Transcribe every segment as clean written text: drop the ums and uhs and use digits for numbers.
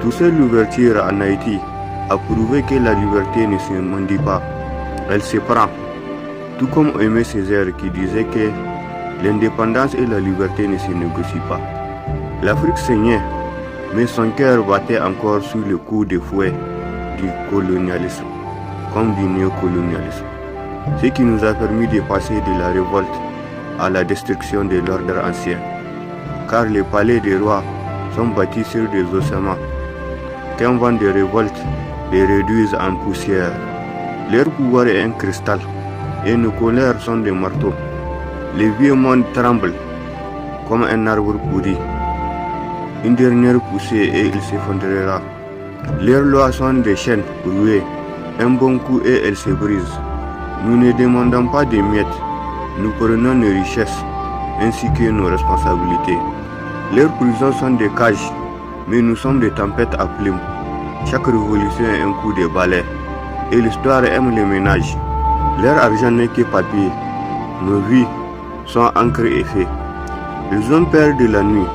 Tout seul l'ouverture en Haïti a prouvé que la liberté ne se mendie pas, elle se prend. Tout comme Aimé Césaire qui disait que l'indépendance et la liberté ne se négocient pas. L'Afrique saignait, mais son cœur battait encore sous le coup de fouet du colonialisme, comme du néocolonialisme. Ce qui nous a permis de passer de la révolte à la destruction de l'ordre ancien. Car les palais des rois sont bâtis sur des ossements. Qu'un vent de révolte les réduise en poussière. Leur pouvoir est un cristal et nos colères sont des marteaux. Les vieux mondes tremblent comme un arbre pourri. Une dernière poussée et il s'effondrera. Leurs lois sont des chaînes rouées. Un bon coup et elles se brisent. Nous ne demandons pas des miettes. Nous prenons nos richesses ainsi que nos responsabilités. Leurs prisons sont des cages, mais nous sommes des tempêtes à plumes. Chaque révolution est un coup de balai, et l'histoire aime les ménages. Leur argent n'est que papier. Nos vies sont encre et feu. Ils ont peur de la nuit,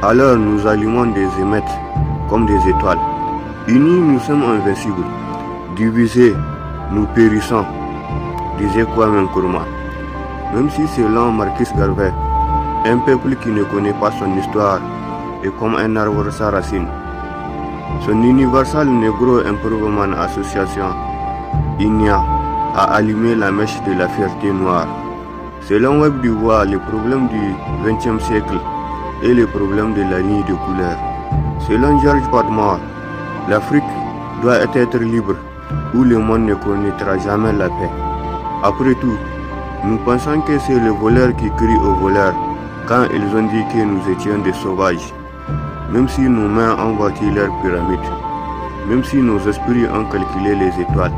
alors nous allumons des émettes comme des étoiles. Unis, nous sommes invincibles. Divisés, nous périssons, disait Kwame Nkrumah. Même si selon Marcus Garvey, un peuple qui ne connaît pas son histoire est comme un arbre sans racines. Son Universal Negro Improvement Association, INIA, a allumé la mèche de la fierté noire. Selon Web Dubois, les problèmes du XXe siècle et les problèmes de la ligne de couleur. Selon George Padmore, l'Afrique doit être libre ou le monde ne connaîtra jamais la paix. Après tout, nous pensons que c'est les voleurs qui crient aux voleurs quand ils ont dit que nous étions des sauvages. Même si nos mains ont bâti leur pyramide, même si nos esprits ont calculé les étoiles,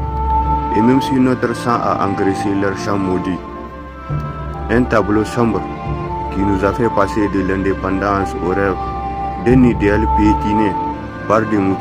et même si notre sang a engraissé leur champ maudit. Un tableau sombre qui nous a fait passer de l'indépendance au rêve d'un idéal piétiné par des moutons.